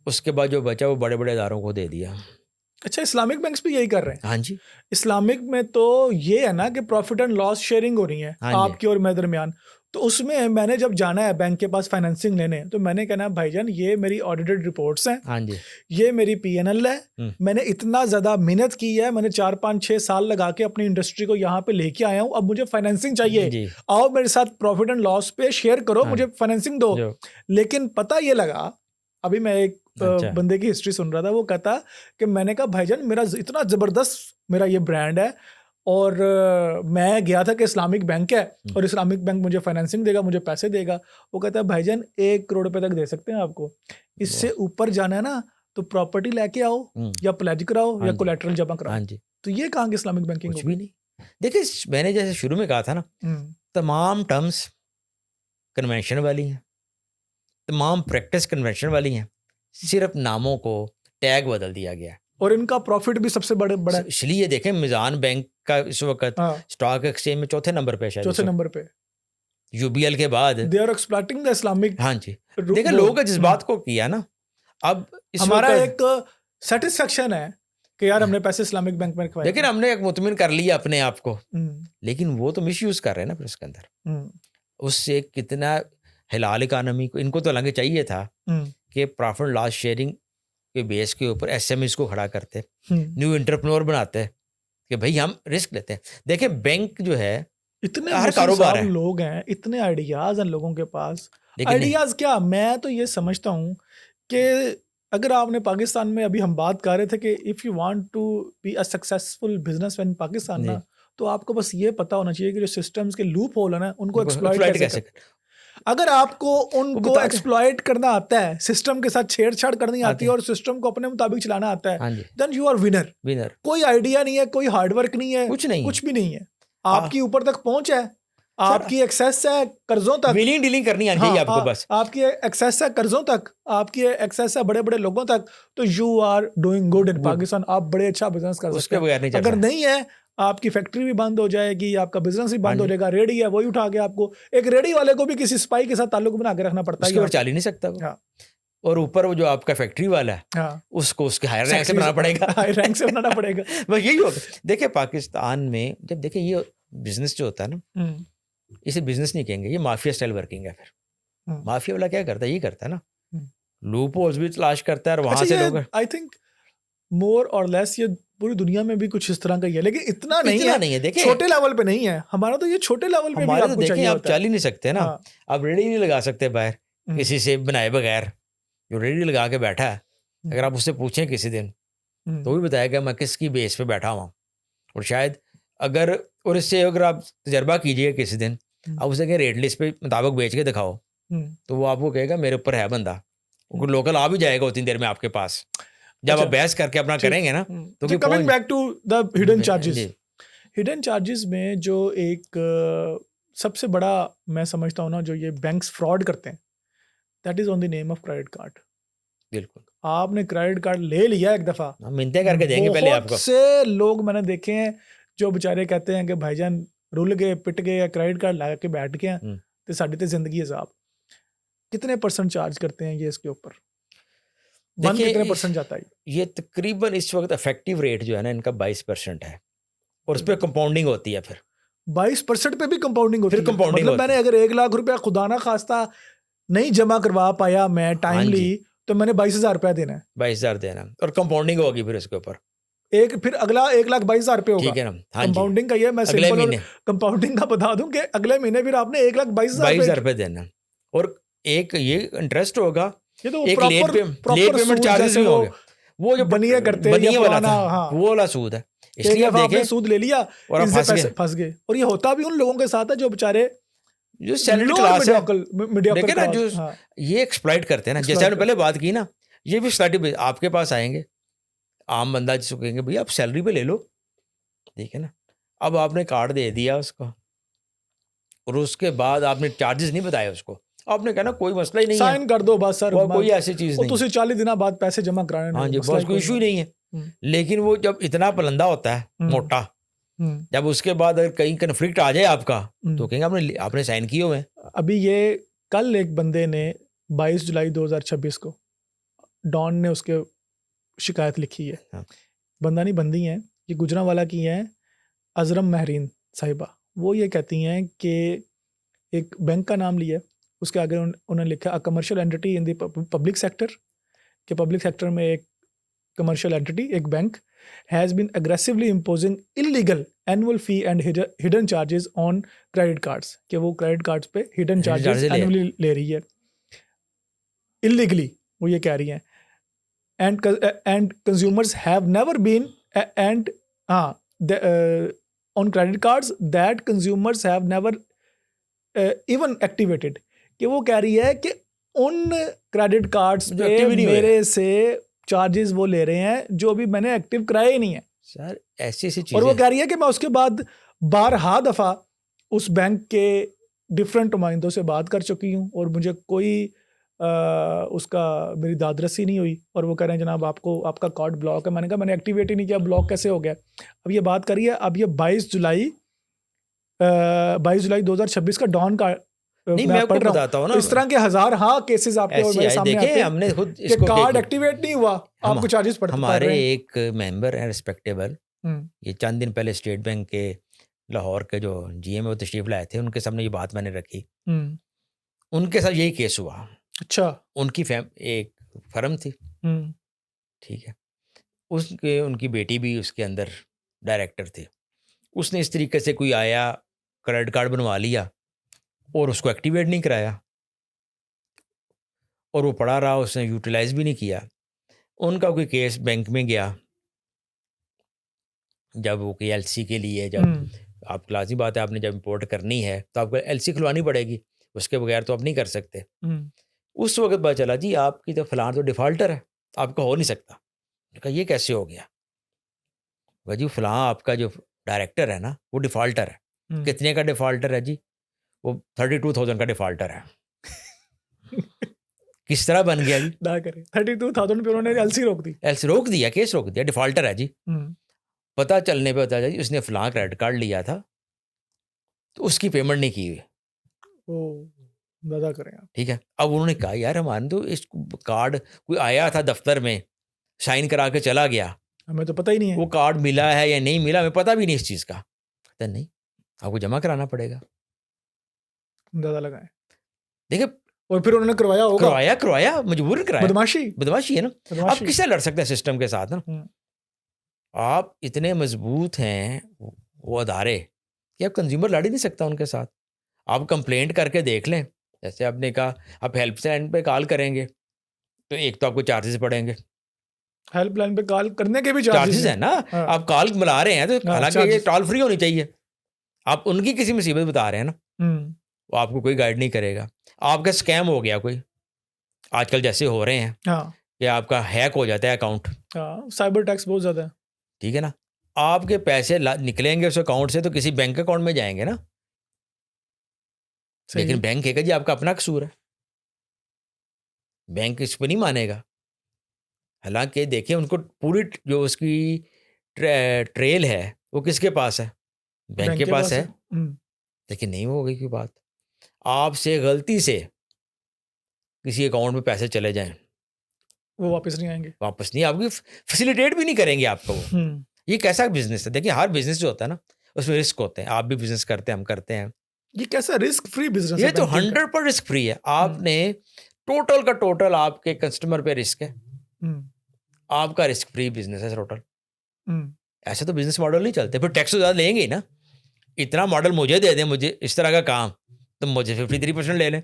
उसके बाद जो बचा वो बड़े बड़े इदारों को दे दिया।
अच्छा, इस्लामिक बैंक्स भी यही कर रहे हैं?
हाँ जी,
इस्लामिक में तो ये है ना कि प्रॉफिट एंड लॉस शेयरिंग हो रही है आपकी और मैं दरमियान। तो उसमें मैंने जब जाना है बैंक के पास फाइनेंसिंग लेने, तो मैंने कहना भाईजान ये मेरी ऑडिटेड रिपोर्ट्स हैं,
हाँ जी,
ये मेरी पीएनएल है, मैंने इतना ज़्यादा मेहनत की है, मैंने 4-5-6 साल लगा के अपनी इंडस्ट्री को यहाँ पे लेके आया हूँ, अब मुझे फाइनेंसिंग चाहिए, आओ मेरे साथ प्रॉफिट एंड लॉस पे शेयर करो, मुझे फाइनेंसिंग दो। लेकिन पता ये लगा, अभी मैं एक बंदे की हिस्ट्री सुन रहा था, वो कहता कि मैंने कहा भाईजान मेरा इतना ज़बरदस्त मेरा ये ब्रांड है और मैं गया था कि इस्लामिक बैंक है और इस्लामिक बैंक मुझे फाइनेंसिंग देगा, मुझे पैसे देगा। वो कहता है भाईजान 1 करोड़ रुपए तक दे सकते हैं आपको, इससे ऊपर जाना है ना तो प्रॉपर्टी लेके आओ या प्लेज कराओ या कोलैटरल जमा कराओ। तो ये कहाँ की इस्लामिक बैंकिंग?
कुछ भी नहीं। देखिए मैंने जैसे शुरू में कहा था ना, तमाम टर्म्स कन्वेंशन वाली हैं, तमाम प्रैक्टिस कन्वेंशन वाली हैं, सिर्फ नामों को टैग बदल दिया गया
और इनका प्रॉफिट भी सबसे बड़ा।
इसलिए देखें मिजान बैंक का इस वक्त स्टॉक एक्सचेंज में चौथे नंबर पे, शायद
चौथे नंबर पे,
यूबीएल के बाद।
They are exploiting the Islamic.
हाँ जी, देखिए लोगों का जिस बात को किया ना, अब
हमारा एक सेटिस्फेक्शन है कि यार हमने पैसे इस्लामिक बैंक में रखवाए,
लेकिन हमने एक मुतमिन कर लिया अपने आप को, लेकिन वो तो मिसयूज कर रहे हैं ना फिर उसके अंदर। उससे कितना हिलाल इकानमी को, इनको तो लगे चाहिए था कि प्रॉफिट लॉस शेयरिंग के बेस के ऊपर एसएमईज को खड़ा करते, न्यू एंटरप्रेन्योर बनाते कि भाई हम रिस्क लेते हैं। देखिए बैंक जो है
इतने
हर कारोबार है,
लोग हैं, इतने आइडियाज हैं लोगों के पास। आइडियाज क्या, मैं तो ये समझता हूँ कि अगर आपने पाकिस्तान में, अभी हम बात कर रहे थे कि if you want to be a successful businessman in Pakistan ना, तो आपको बस ये पता होना चाहिए कि जो सिस्टम्स के लूप होल है ना, उनको एक्सप्लॉइट कैसे करें। अगर आपको उनको एक्सप्लॉइट करना आता है, सिस्टम के साथ छेड़छाड़ करनी आती है और सिस्टम को अपने मुताबिक चलाना आता है, देन यू आर विनर। कोई आइडिया नहीं है, कोई हार्डवर्क नहीं है, कुछ भी नहीं है, आपकी ऊपर तक पहुंच है, आपकी एक्सेस है कर्जों तक,
व्हीलिंग डीलिंग करनी आनी चाहिए आपको बस,
आपकी एक्सेस है कर्जों तक, आपकी एक्सेस है बड़े बड़े लोगों तक, तो you are doing good in Pakistan. आप बड़े अच्छा बिजनेस कर सकते हैं। अगर नहीं है, आपकी फैक्ट्री भी बंद हो जाएगी, आपका बिजनेस भी बंद हो जाएगा। रेडी है, वही उठा के आपको, एक रेडी वाले को भी किसी सिपाही के साथ ताल्लुक बना के रखना पड़ता है,
उसके ऊपर चल ही नहीं सकता। और ऊपर वो जो आपका फैक्ट्री वाला है, उसको उसके हायर रैंक से बनाना पड़ेगा,
हायर रैंक से बनाना पड़ेगा।
बस यही होगा। देखिए पाकिस्तान में जब देखिए ये बिजनेस जो होता है ना, इसे बिजनेस नहीं कहेंगे, ये माफिया स्टाइल वर्किंग है। फिर माफिया वाला क्या करता है, ये करता है ना, लूप होल्स भी तलाश करता है और वहां से लोग,
आई थिंक मोर और लेस ये पूरी दुनिया में भी कुछ इस तरह का ही है, लेकिन इतना नहीं है। देखिए छोटे लेवल पे नहीं है, हमारा तो ये छोटे लेवल पे भी आपको चाहिए।
आप चल ही नहीं सकते ना, आप रेडी नहीं लगा सकते बाहर किसी से बनाए बगैर। जो रेडी लगा के बैठा है, अगर आप उससे पूछें किसी दिन, तो भी बताएगा मैं किसकी बेस पे बैठा हुआ। और शायद अगर, और इससे अगर आप तजर्बा कीजिएगा किसी दिन, आप उसे कहें रेट लिस्ट पे मुताबिक बेच के दिखाओ, तो वो आपको कहेगा मेरे ऊपर है बंदा, वो लोकल आ भी जाएगा उतनी देर में आपके पास। जब आप बहस करके अपना करेंगे ना, तो
coming back to the hidden charges, hidden charges में जो एक सबसे बड़ा मैं समझता हूँ ना, जो ये बैंक्स फ्रॉड करते हैं, that is on the name of credit card.
बिल्कुल,
आपने क्रेडिट कार्ड ले लिया एक दफा,
मिन्नतें करके देंगे पहले आपको।
बहुत से लोग मैंने देखे हैं जो बेचारे कहते हैं कि भाईजान रुल गए, पिट गए, या क्रेडिट कार्ड लगा के बैठ गए, तो साड़ी तो जिंदगी है साहब। कितने % चार्ज करते हैं ये इसके ऊपर, कितने % जाता है
ये? तकरीबन इस वक्त इफेक्टिव रेट जो है ना इनका 22% है, और उस पर कंपाउंडिंग होती है। फिर
22% पे भी कंपाउंडिंग होती है। मतलब मैंने अगर 1 लाख रुपया खुदा ना खास्ता नहीं जमा करवा पाया मैं टाइमली, तो मैंने 22,000 रुपया देना है,
22,000 देना, और कंपाउंडिंग होगी फिर उसके ऊपर
फिर अगला 1,22,000 रुपये होगा।
ठीक है ना,
कंपाउंडिंग का ये मैं सिंपल कंपाउंडिंग का बता दूं कि अगले महीने फिर आपने 1,22,000
रुपये देना, और एक ये इंटरेस्ट होगा,
ये तो
एक लेट पेमेंट चार्जेस भी होंगे, वो जो
बनिए करते हैं
बनिए वाला था, वो वाला सूद है। इसलिए आप देखें,
सूद ले लिया और पैसे फंस गए। और ये होता भी उन लोगों के साथ है जो बेचारे
जो सैलरी क्लास है, देखे ना, जो ये एक्सप्लॉइट करते हैं ना। जैसे हमने पहले बात की ना, ये भी स्टार्टिंग आपके पास आएंगे, आम बंदा जिसको कहेंगे भैया आप सैलरी पे ले लो, ठीक है ना। अब आपने कार्ड दे दिया उसको, और उसके बाद आपने चार्जेस नहीं बताए उसको, आपने कहा ना कोई मसला ही नहीं है,
साइन कर दो बस सर,
कोई ऐसी चीज नहीं,
तो 40 दिन बाद पैसे जमा कराने,
हाँ जी, बस कोई इशू ही नहीं है। लेकिन वो जब इतना पलंदा होता है, मोटा, जब उसके बाद अगर कहीं कन्फ्लिक्ट आ जाए आपका, तो कहेंगे आपने साइन किए हुए।
अभी ये कल एक बंदे ने 22 जुलाई 2026 को डॉन ने उसके शिकायत लिखी है। हाँ। बंदा नहीं बंदी है, ये गुजरांवाला की है, अजरम महरीन साहिबा। वो ये कहती हैं कि एक बैंक का नाम लिया, उसके आगे उन्होंने लिखा a commercial entity in the public sector, कि पब्लिक सेक्टर में एक कमर्शियल एंटिटी, एक bank has been aggressively imposing illegal annual fee and hidden charges on credit cards, कि वो क्रेडिट कार्ड्स पे हिडन चार्जेस एनुअली ले रही है इलीगली, वो ये कह रही हैं। and consumers have never been on credit cards that consumers have never even activated, कि वो कह रही है कि उन क्रेडिट कार्ड्स पे मेरे से चार्जेस वो ले रहे हैं जो अभी मैंने एक्टिव कराए ही नहीं है
सर, ऐसी चीजें।
और वो कह रही है कि मैं उसके बाद 12 दफा उस बैंक के डिफरेंट नुमाइंदों से बात कर चुकी हूँ और मुझे कोई उसका मेरी दादरसी नहीं हुई, और वो कह रहे हैं जनाब आपका कार्ड ब्लॉक है। मैंने कहा मैंने एक्टिवेट ही नहीं किया, ब्लॉक कैसे हो गया? अब ये बात करिए, अब ये 22 जुलाई 2026 का डॉन का
नहीं, मैं आपको बताता हूँ ना,
इस तरह के हजार केसेस आपके और मेरे सामने आते हैं।
हमने खुद
इसको कार्ड एक्टिवेट नहीं हुआ, आपको चार्जेस पड़ते।
हमारे एक मेंबर है रिस्पेक्टेबल, ये चंद दिन पहले स्टेट बैंक के लाहौर के जो जीएम वो तशरीफ लाए थे, उनके सामने ये बात मैंने रखी। उनके साथ यही केस हुआ।
अच्छा।
उनकी एक फर्म थी, ठीक है, उनकी बेटी भी उसके अंदर डायरेक्टर थी। उसने इस तरीके से कोई आया, क्रेडिट कार्ड बनवा लिया और उसको एक्टिवेट नहीं कराया, और वो पड़ा रहा, उसने यूटिलाइज भी नहीं किया। उनका कोई केस बैंक में गया, जब वो कोई एलसी के लिए, जब आप लाज़मी बात है, आपने जब इंपोर्ट करनी है तो आपको एलसी खुलवानी पड़ेगी, उसके बगैर तो आप नहीं कर सकते। उस वक्त पता चला जी आपकी तो फलान तो डिफ़ॉल्टर है, आपका हो नहीं सकता। कहा ये कैसे हो गया? भाई जी फलां आपका जो डायरेक्टर है ना वो डिफ़ॉल्टर है। कितने का डिफ़ॉल्टर है जी? वो 32,000 का डिफ़ॉल्टर है। किस तरह बन गया जी?
ना करें 32,000 पे उन्होंने एलसी रोक दी।
एलसी रोक दिया, केस रोक दिया, डिफ़ॉल्टर है जी। पता चलने पे पता जी उसने फलां क्रेडिट कार्ड लिया था तो उसकी पेमेंट नहीं की हुई।
ज़्यादा करें आप।
ठीक है, अब उन्होंने कहा यार हमारे तो इस कार्ड कोई आया था दफ्तर में, साइन करा के चला गया,
हमें तो पता ही नहीं है
वो कार्ड मिला है या नहीं मिला, हमें पता भी नहीं इस चीज़ का। कहते नहीं, आपको जमा कराना पड़ेगा।
ज़्यादा लगाए।
देखिए,
और फिर उन्होंने करवाया होगा।
करवाया मजबूर कराया। बदमाशी है ना। आप किससे लड़ सकते हैं सिस्टम के साथ ना? आप इतने मजबूत हैं वो अदारे कि आप कंज्यूमर लड़ ही नहीं सकता उनके साथ। आप कंप्लेंट करके देख लें, जैसे आपने कहा आप हेल्पलाइन पे कॉल करेंगे तो एक तो आपको चार्जेस पड़ेंगे।
हेल्पलाइन पे कॉल करने के भी
चार्जेस है ना। आप कॉल मिला रहे हैं तो हालांकि ये टॉल फ्री होनी चाहिए। आप उनकी किसी मुसीबत बता रहे हैं ना, वो आपको कोई गाइड नहीं करेगा। आपका स्कैम हो गया कोई, आजकल जैसे हो रहे हैं कि आपका हैक हो जाता है अकाउंट,
साइबर टैक्स बहुत ज़्यादा है,
ठीक है ना। आपके पैसे निकलेंगे उस अकाउंट से तो किसी बैंक अकाउंट में जाएंगे ना, लेकिन बैंक कहेगा जी आपका अपना कसूर है, बैंक इस पर नहीं मानेगा। हालांकि देखिए उनको पूरी जो उसकी ट्रेल है वो किसके पास है? बैंक के पास है। लेकिन नहीं हो गई कोई बात, आपसे गलती से किसी अकाउंट में पैसे चले जाएं,
वो वापस नहीं आएंगे,
वापस नहीं, आपकी फैसिलिटेट भी नहीं करेंगे आपको वो। ये कैसा बिजनेस है? देखिए हर बिजनेस जो होता है ना उसमें रिस्क होते हैं। आप भी बिजनेस करते हैं, हम करते हैं।
ये कैसा रिस्क फ्री बिजनेस है?
ये तो 100% रिस्क फ्री है। आपने टोटल का टोटल आपके कस्टमर पे रिस्क है, आपका रिस्क फ्री बिजनेस है टोटल। ऐसे तो बिजनेस मॉडल नहीं चलते। फिर टैक्स तो ज़्यादा लेंगे ही ना। इतना मॉडल मुझे दे दें, मुझे इस तरह का काम, तो मुझे 53% ले लें।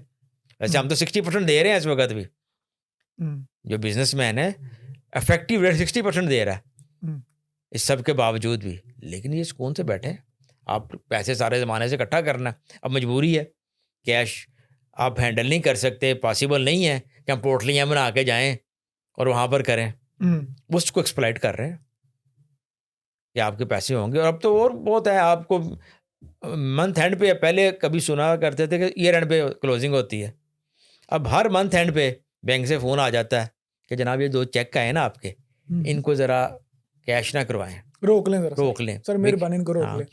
वैसे हम तो 60% दे रहे हैं इस वक्त भी। जो बिजनेसमैन है इफेक्टिव रेट 60% दे रहा है इस सब के बावजूद भी। लेकिन ये सुकून से बैठे, आप पैसे सारे ज़माने से इकट्ठा करना, अब मजबूरी है, कैश आप हैंडल नहीं कर सकते, पॉसिबल नहीं है कि हम पोर्टलियाँ बना के जाएँ और वहाँ पर करें। उसको एक्सप्लॉइट कर रहे हैं कि आपके पैसे होंगे। और अब तो और बहुत है, आपको मंथ एंड पे, पहले कभी सुना करते थे कि ईयर एंड पे क्लोजिंग होती है, अब हर मंथ एंड पे बैंक से फ़ोन आ जाता है कि जनाब ये 2 चेक आए ना आपके, इनको ज़रा कैश ना करवाएं,
रोक लें ज़रा,
रोक लें
सर मेहरबानी इनको रोक लें।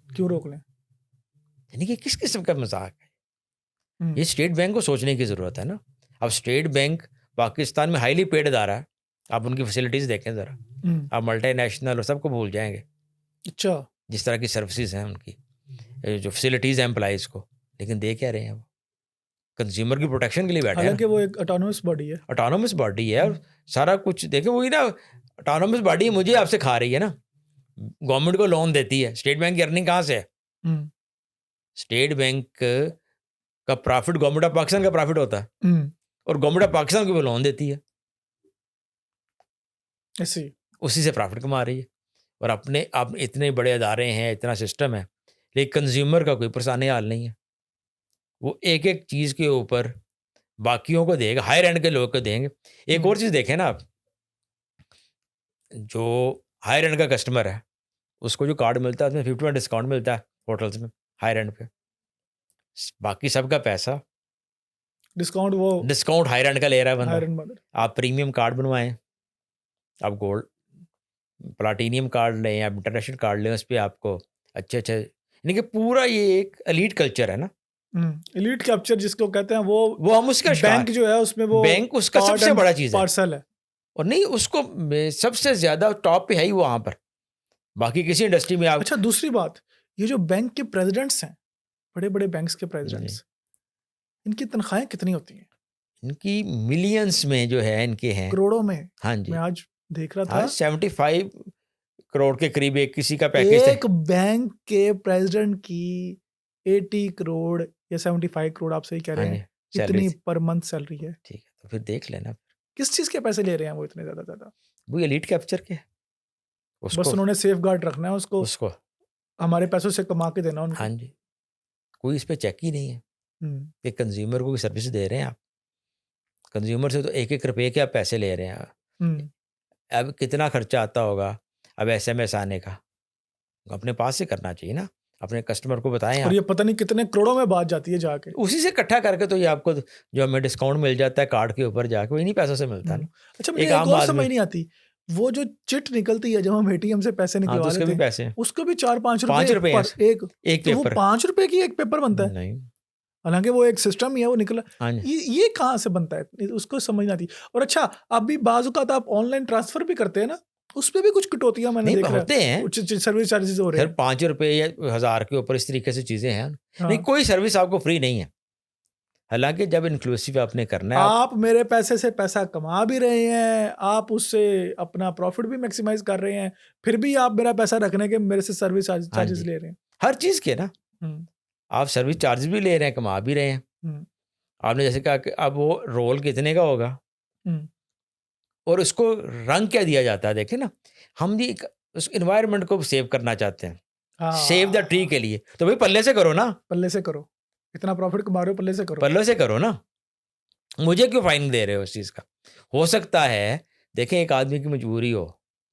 क्यों
रोक लें?
यानी कि किस किस्म का मजाक है? ये स्टेट बैंक को सोचने की ज़रूरत है ना। अब स्टेट बैंक पाकिस्तान में हाईली पेड अदारा है, आप उनकी फैसिलिटीज़ देखें ज़रा, आप मल्टीनेशनल और सबको भूल जाएंगे।
अच्छा,
जिस तरह की सर्विसेज हैं उनकी, जो फैसिलिटीज़ हैं एम्प्लॉइज़ को, लेकिन दे क्या रहे हैं वो? कंज्यूमर की प्रोटेक्शन के लिए बैठे हैं।
हालांकि वो एक ऑटोनोमस बॉडी है,
ऑटोनोमस बॉडी है और सारा कुछ देखे वही ना। ऑटोनोमस बॉडी मुझे आपसे खा रही है ना, गवर्नमेंट को लोन देती है। स्टेट बैंक की अर्निंग कहाँ से है? स्टेट बैंक का प्रॉफिट गवर्नमेंट ऑफ पाकिस्तान का प्रॉफिट होता है और गवर्नमेंट ऑफ पाकिस्तान को वो लोन देती है, उसी से प्रॉफिट कमा रही है। और अपने आप इतने बड़े अदारे हैं, इतना सिस्टम है, लेकिन कंज्यूमर का कोई परेशानी हाल नहीं है। वो एक एक चीज़ के ऊपर बाकियों को देगा, हायर एंड के लोग को देंगे। एक और चीज़ देखें ना आप, जो हायर एंड का कस्टमर है उसको जो कार्ड मिलता है उसमें 50% डिस्काउंट मिलता है होटल्स में हायर एंड पे। बाकी सबका पैसा डिस्काउंट हायर एंड का ले रहा है बंदा। आप प्रीमियम कार्ड बनवाएं, आप गोल्ड प्लाटीनियम कार्ड लें, आप इंटरनेशनल कार्ड लें, उस पर आपको अच्छे यानी कि पूरा ये एक एलीट कल्चर है ना।
एलीट कैप्चर जिसको कहते हैं,
वो हम उसका
बैंक जो है उसमें वो
बैंक उसका सबसे बड़ा चीज है,
पार्सल है।
और नहीं उसको सबसे ज्यादा टॉप पे है ही वो वहां पर, बाकी किसी इंडस्ट्री में आप।
अच्छा, दूसरी बात, ये जो बैंक के प्रेसिडेंट्स हैं, बड़े बड़े बैंक्स के प्रेसिडेंट्स, इनकी तनख्वाहें कितनी होती हैं?
इनकी मिलियंस में जो है इनके हैं,
करोड़ों में।
हाँ जी,
मैं आज देख रहा था
75 करोड़ के करीब एक किसी का पैकेज है।
एक बैंक के प्रेसिडेंट की 80 करोड़ या 75 करोड़, आप सही कह रहे हैं, इतनी पर मंथ सैलरी है।
ठीक है, तो फिर देख लेना
किस चीज के पैसे ले रहे हैं वो इतने ज्यादा?
वो एलीट कैप्चर के,
बस उन्होंने सेफ गार्ड रखना है उसको हमारे पैसों से कमा के देना उनको।
हाँ जी, कोई इस पे चेक ही नहीं है कि कंज्यूमर को सर्विस दे रहे हैं आप। कंज्यूमर से तो 1-1 रुपए के आप पैसे ले रहे हैं। अब कितना खर्चा आता होगा अब SMS आने का, अपने पास से करना चाहिए ना, अपने कस्टमर को बताएं।
और ये पता नहीं कितने करोड़ों में बात जाती है जाके,
उसी से इकट्ठा करके तो ये आपको जो हमें डिस्काउंट मिल जाता है कार्ड के ऊपर जाके, वो इन्हीं पैसों से मिलता है।
अच्छा, मुझे एक और समझ नहीं आती, वो जो चिट निकलती है जब हम ATM से पैसे निकलवा लेते हैं,
पैसे हैं,
उसको भी 4-5
रुपए एक
तो वो 5 रुपए की एक पेपर बनता है।
नहीं,
हालांकि वो एक सिस्टम ही है, वो निकला। ये कहाँ से बनता है, उसको समझ नहीं आती। और अच्छा, अभी बाज़-औक़ात आप ऑनलाइन ट्रांसफर भी करते हैं ना, उस पे भी कुछ कटौतियां मैंने देखा
होते हैं,
सर्विस चार्जेस हो रहे हैं
5 रुपए या 1000 के ऊपर, इस तरीके से चीजें हैं। नहीं, कोई सर्विस आपको फ्री नहीं है, हालांकि जब इंक्लूसिव आपने करना है।
आप मेरे पैसे से पैसा कमा भी रहे हैं, आप उससे अपना प्रॉफिट भी मैक्सिमाइज कर रहे हैं, फिर भी आप मेरा पैसा रखने के मेरे से सर्विस चार्जेस ले रहे हैं।
हर चीज के ना, आप सर्विस चार्जेस भी ले रहे हैं, कमा भी रहे हैं। आपने जैसे कहा कि अब वो रोल कितने का होगा और उसको रंग क्या दिया जाता है। देखे ना, हम भी उस एनवायरनमेंट को सेव करना चाहते हैं, सेव द ट्री के लिए, तो भाई पल्ले से करो ना,
पल्ले से करो, इतना प्रॉफिट कमा रहे हो पल्ले से करो,
पल्ले से करो ना, मुझे क्यों फाइन दे रहे हो उस चीज का। हो सकता है देखें एक आदमी की मजबूरी हो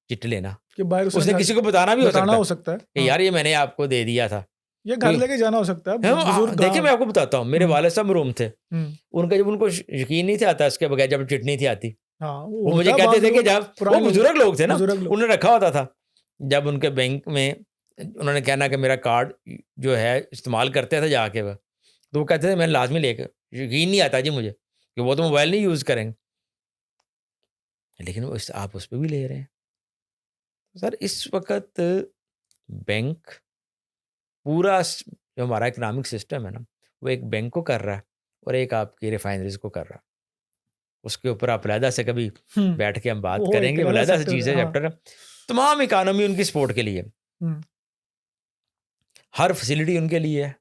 चिट लेना,
कि बाहर
उसने किसी को बताना भी
हो सकता है
कि यार ये मैंने आपको दे दिया था,
ये घर लेके जाना हो सकता है।
देखिए मैं आपको बताता हूँ, मेरे वाले साहब रूम थे, उनका जब उनको यकीन नहीं था आता इसके बगैर, जब चिट नहीं थी आती, वो मुझे कहते थे कि जब वो बुजुर्ग लोग थे ना, उन्होंने रखा होता था, जब उनके बैंक में उन्होंने कहना कि मेरा कार्ड जो है इस्तेमाल करते थे जाके वह, तो वो कहते थे मैंने लाजमी लेकर, यकीन नहीं आता जी मुझे कि वो तो मोबाइल नहीं यूज़ करेंगे, लेकिन आप उस पर भी ले रहे हैं। सर इस वक्त बैंक पूरा जो हमारा इकोनॉमिक सिस्टम है ना, वो एक बैंक को कर रहा है और एक आपकी रिफाइनरीज को कर रहा है। उसके ऊपर आप अलहदा से कभी बैठ के हम बात करेंगे, अलहदा से चीज़ें चैप्टर, तमाम इकोनॉमी उनकी सपोर्ट के लिए, हर फैसिलिटी उनके लिए है,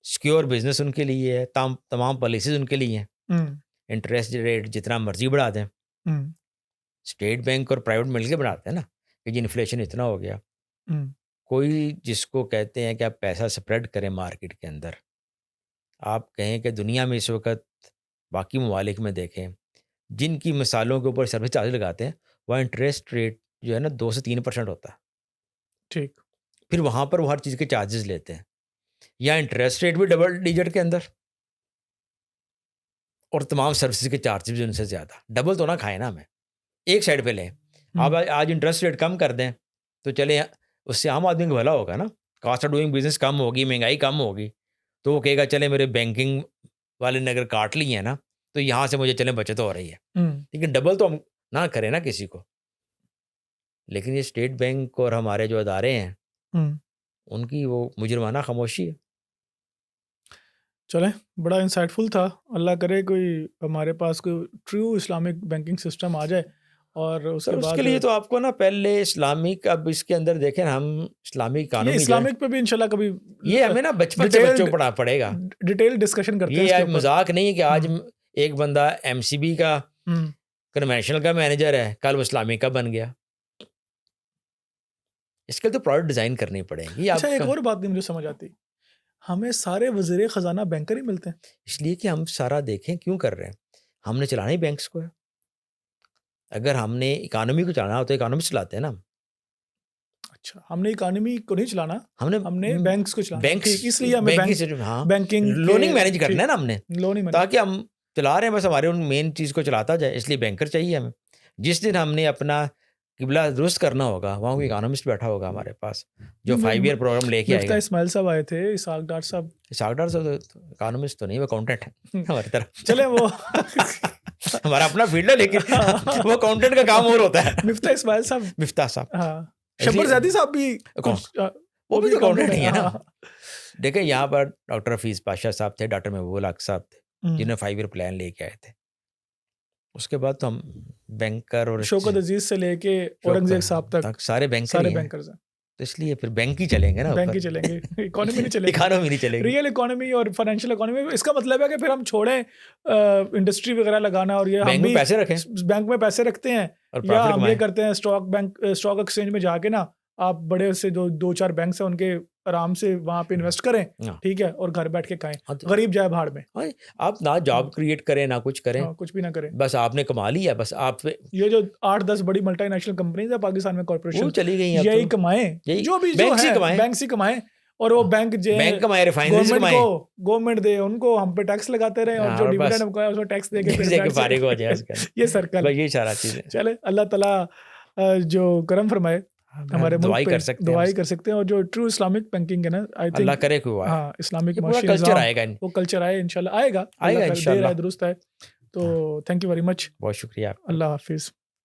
सिक्योर बिजनेस उनके लिए है, तमाम पॉलिसीज उनके लिए हैं, इंटरेस्ट रेट जितना मर्जी बढ़ा दें, स्टेट बैंक और प्राइवेट मिलकर बढ़ाते हैं ना कि जी इन्फ्लेशन इतना हो गया। कोई जिसको कहते हैं कि आप पैसा स्प्रेड करें मार्केट के अंदर, आप कहें कि दुनिया में इस वक्त बाकी ममालिक में देखें जिनकी मिसालों के ऊपर सर्विस चार्ज लगाते हैं, वहाँ इंटरेस्ट रेट जो है ना 2 से 3% होता है।
ठीक,
फिर वहाँ पर वो हर चीज़ के चार्जेस लेते हैं, या इंटरेस्ट रेट भी डबल डिजिट के अंदर और तमाम सर्विसेज के चार्जेस भी उनसे ज़्यादा। डबल तो ना खाएं ना, हमें एक साइड पे लें। आप आज इंटरेस्ट रेट कम कर दें तो चले, उससे आम आदमी का भला होगा ना, कॉस्ट ऑफ डूइंग बिजनेस कम होगी, महंगाई कम होगी, तो वो कहेगा चले मेरे बैंकिंग वाले ने अगर काट ली है ना तो यहाँ से मुझे चले बचत हो रही है। लेकिन डबल तो हम ना करें ना किसी को। लेकिन ये स्टेट बैंक और हमारे जो अदारे हैं उनकी वो मुजरमाना खामोशी है।
चलें, बड़ा इंसाइटफुल था। अल्लाह करे कोई हमारे पास कोई ट्रू इस्लामिक बैंकिंग सिस्टम आ जाए, और उसके बाद
उसके लिए तो आपको ना पहले इस्लामिक, अब इसके अंदर देखें हम इस्लामिक कानून,
इस्लामिक पे भी इंशाल्लाह कभी
ये हमें ना बचपन से बच्चों को पढ़ा पड़ेगा,
डिटेल डिस्कशन करते हैं।
ये मजाक नहीं है कि आज एक बंदा MCB का कन्वेंशनल का मैनेजर है, कल वो इस्लामिक का बन गया। इसके तो प्रोडक्ट डिजाइन करनी पड़ेगी।
अच्छा, एक और बात नहीं मुझे समझ आती, हमें सारे वज़ीर खजाना बैंकर ही मिलते हैं,
इसलिए कि हम सारा देखें क्यों कर रहे हैं, हमने चलाना ही बैंक्स को है। अगर हमने इकोनॉमी को चलाना हो तो इकोनॉमी चलाते हैं ना।
अच्छा, हमने इकोनॉमी को नहीं चलाना, हमने बैंक्स को चलाना।
बैंक्स,
इसलिए हमें बैंकिंग
लोनिंग मैनेज करना है ना हमने, ताकि हम चला रहे हैं बस हमारे उन मेन चीज़ को चलाता जाए, इसलिए बैंकर चाहिए हमें। जिस दिन हमने अपना किबला दुरुस्त करना होगा, वहाँ कोई इकोनॉमिस्ट बैठा होगा हमारे पास जो 5 ईयर प्रोग्राम लेके आएगा।
इस्माइल साहब आए थे, इसाक डार साहब।
इसाक डार साहब तो इकोनॉमिस्ट तो नहीं, वो अकाउंटेंट है हमारी तरफ।
चले वो
हमारा अपना फील्ड है, लेकिन वो अकाउंटेंट का काम और होता है।
मिफ्ता इस्माइल साहब,
मिफ्ता साहब,
हाँ, शब्बर ज़ैदी साहब भी
वो भी अकाउंटेंट ही है ना। देखिए यहाँ पर डॉक्टर हफीज पाशा साहब थे, डॉक्टर महबूब हक साहब थे, जिन्हें 5 ईयर प्लान लेके आए थे। उसके बाद तो हम बैंकर और
शौकत अजीज से लेके औरंगजेब साहब तक
सारे बैंकर्स हैं। तो इसलिए फिर बैंक ही चलेंगे ना,
बैंक ही चलेंगे, इकोनॉमी नहीं चलेगी,
इकोनॉमी नहीं चलेगी,
रियल इकोनॉमी और फाइनेंशियल इकोनॉमी। इसका मतलब है कि फिर हम छोड़ें इंडस्ट्री वगैरह लगाना, और ये
बैंक में पैसे रखें,
बैंक में पैसे रखते हैं, या हम ये करते हैं स्टॉक एक्सचेंज में जाके ना, आप बड़े से दो चार बैंक से उनके आराम से वहाँ पे इन्वेस्ट करें, ठीक है, और घर बैठ के खाएं, गरीब जाए भाड़ में।
आप ना जॉब क्रिएट करें ना कुछ करें,
कुछ भी ना करें,
बस आपने कमा लिया, बस आप
ये जो 8-10 बड़ी मल्टीनेशनल कंपनीज है पाकिस्तान में, कॉर्पोरेशन
चली गई,
यही कमाएं, जो भी बैंक से कमाएं, और वो बैंक
कमाए, रिफाइनरीज कमाए,
गवर्नमेंट दे उनको, हम पे टैक्स लगाते रहे, और जो डिविडेंड हमको है उसको टैक्स दे के
फारिग हो जाए
ये सर्कल,
ये सारा चीज।
चले अल्लाह ताला जो करम फरमाए, हमारे
दुआई
कर सकते हैं, और जो ट्रू इस्लामिक बैंकिंग है ना, आई थिंक
अल्लाह करे कि
हाँ, इस्लामिक
कल्चर आएगा,
वो कल्चर आए इंशाल्लाह, आएगा इंशाल्लाह, दुरुस्त है। तो थैंक यू वेरी मच,
बहुत शुक्रिया,
अल्लाह हाफिज।